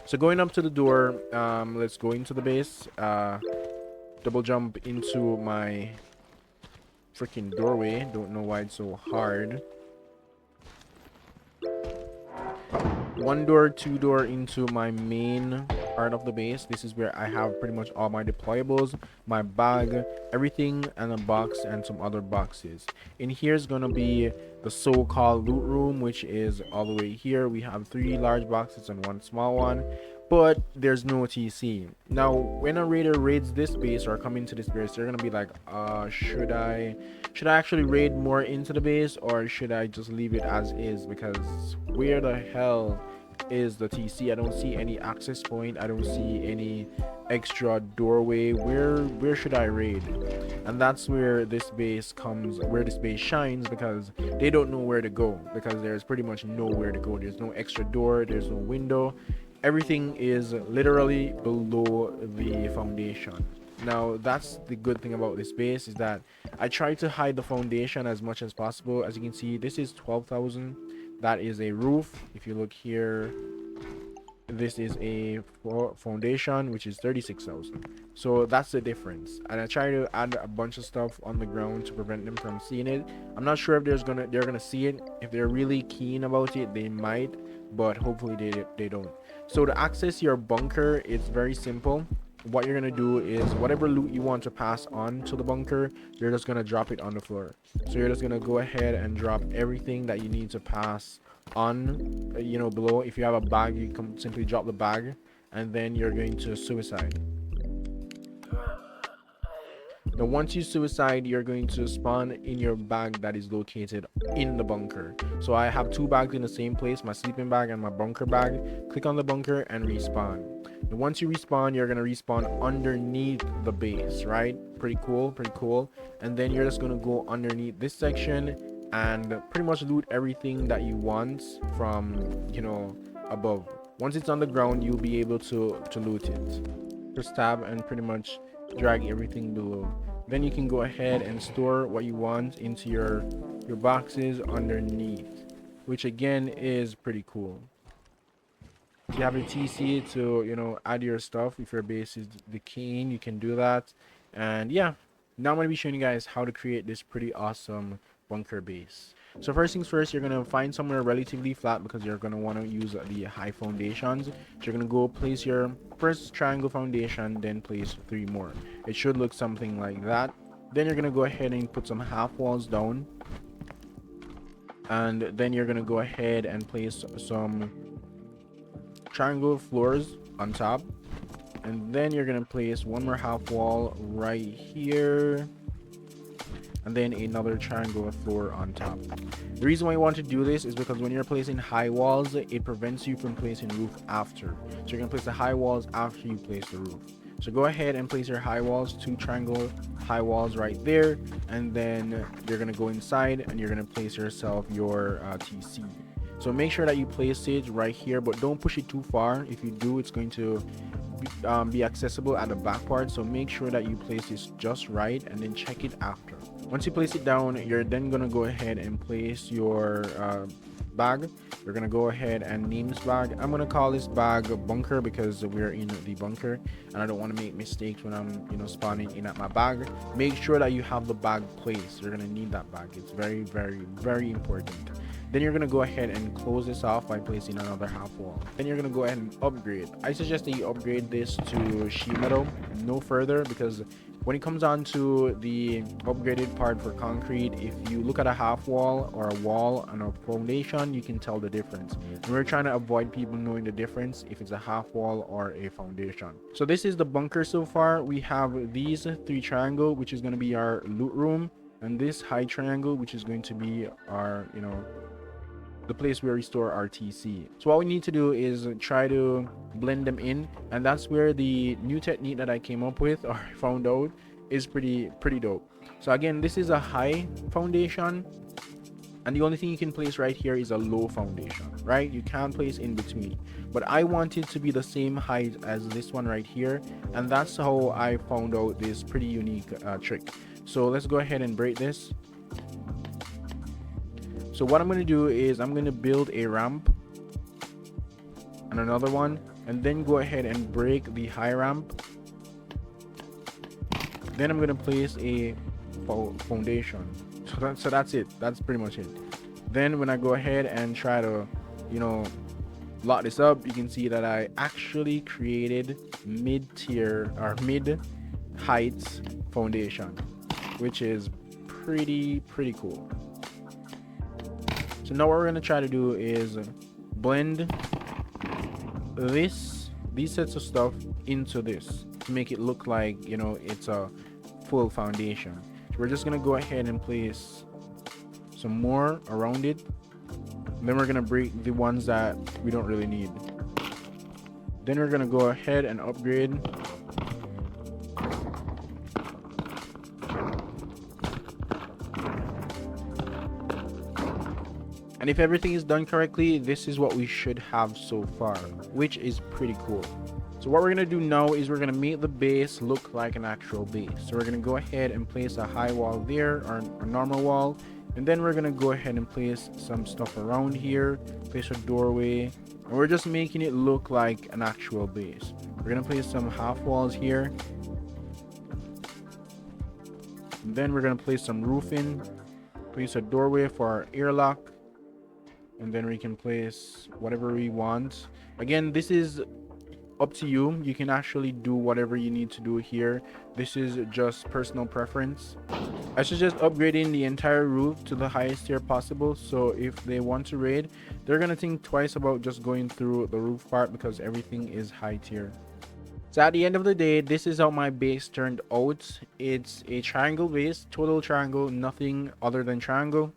So going up to the door, let's go into the base, double jump into my freaking doorway. Don't know why it's so hard. One door, two door into my main part of the base. This is where I have pretty much all my deployables, my bag, everything, and a box and some other boxes. In here is gonna be the so-called loot room, which is all the way here. We have 3 large boxes and 1 small one, but there's no TC. Now when a raider raids this base or come into this base, they're gonna be like, should I actually raid more into the base, or should I just leave it as is? Because where the hell is the TC? I don't see any access point. I don't see any extra doorway. Where should I raid? And that's where this base comes, where this base shines, because they don't know where to go, because there's pretty much nowhere to go. There's no extra door, there's no window. Everything is literally below the foundation. Now that's the good thing about this base, is that I try to hide the foundation as much as possible. As you can see, this is 12,000. That is a roof. If you look here, this is a foundation, which is 36,000. So that's the difference. And I try to add a bunch of stuff on the ground to prevent them from seeing it. I'm not sure if they're gonna see it. If they're really keen about it, they might, but hopefully they don't. So to access your bunker, it's very simple. What you're gonna do is whatever loot you want to pass on to the bunker, you're just gonna drop it on the floor. So you're just gonna go ahead and drop everything that you need to pass on, below. If you have a bag, you can simply drop the bag, and then you're going to suicide. Now once you suicide, you're going to spawn in your bag that is located in the bunker. So I have 2 bags in the same place, my sleeping bag and my bunker bag. Click on the bunker and respawn. And once you respawn, you're gonna respawn underneath the base, right? Pretty cool. And then you're just gonna go underneath this section and pretty much loot everything that you want from above. Once it's on the ground, you'll be able to loot it. Just tab and pretty much drag everything below. Then you can go ahead and store what you want into your boxes underneath, which again is pretty cool. You have your TC to add your stuff. If your base is decaying, you can do that. And yeah, now I'm going to be showing you guys how to create this pretty awesome bunker base. So first things first, you're going to find somewhere relatively flat, because you're going to want to use the high foundations. So you're going to go place your first triangle foundation, then place 3 more. It should look something like that. Then you're going to go ahead and put some half walls down, and then you're going to go ahead and place some triangle floors on top, and then you're going to place 1 more half wall right here, and then another triangle floor on top. The reason why you want to do this is because when you're placing high walls, it prevents you from placing roof after. So you're going to place the high walls after you place the roof. So go ahead and place your high walls, 2 triangle high walls right there, and then you're going to go inside and you're going to place yourself your TC. So make sure that you place it right here, but don't push it too far. If you do, it's going to be accessible at the back part. So make sure that you place this just right, and then check it after. Once you place it down, you're then going to go ahead and place your bag. You're going to go ahead and name this bag. I'm going to call this bag bunker, because we're in the bunker and I don't want to make mistakes when I'm spawning in at my bag. Make sure that you have the bag placed. You're going to need that bag. It's very, very, very important. Then you're going to go ahead and close this off by placing another half wall. Then you're going to go ahead and upgrade. I suggest that you upgrade this to sheet metal, no further, because when it comes on to the upgraded part for concrete, if you look at a half wall or a wall and a foundation, you can tell the difference. And we're trying to avoid people knowing the difference if it's a half wall or a foundation. So this is the bunker so far. We have these 3 triangle, which is going to be our loot room, and this high triangle, which is going to be our the place where we store our TC. So what we need to do is try to blend them in, and that's where the new technique that I came up with, or found out, is pretty dope. So again, this is a high foundation, and the only thing you can place right here is a low foundation, right? You can't place in between, but I want it to be the same height as this one right here, and that's how I found out this pretty unique trick. So let's go ahead and break this. So what I'm going to do is I'm going to build a ramp and another one, and then go ahead and break the high ramp. Then I'm gonna place a foundation. So that's it. That's pretty much it. Then when I go ahead and try to, you know, lock this up, you can see that I actually created mid-tier or mid-heights foundation, which is pretty cool. So now what we're gonna try to do is blend these sets of stuff into this to make it look like, you know, it's a full foundation. So we're just gonna go ahead and place some more around it. Then we're gonna break the ones that we don't really need. Then we're gonna go ahead and upgrade. And if everything is done correctly, this is what we should have so far, which is pretty cool. So what we're gonna do now is we're gonna make the base look like an actual base. So we're gonna go ahead and place a high wall there, or a normal wall. And then we're gonna go ahead and place some stuff around here, place a doorway, and we're just making it look like an actual base. We're gonna place some half walls here. And then we're gonna place some roofing, place a doorway for our airlock, and then we can place whatever we want. Again, this is up to you. You can actually do whatever you need to do here. This is just personal preference. I suggest upgrading the entire roof to the highest tier possible, so if they want to raid, they're gonna think twice about just going through the roof part because everything is high tier. So at the end of the day, this is how my base turned out. It's a triangle base, total triangle, nothing other than triangle.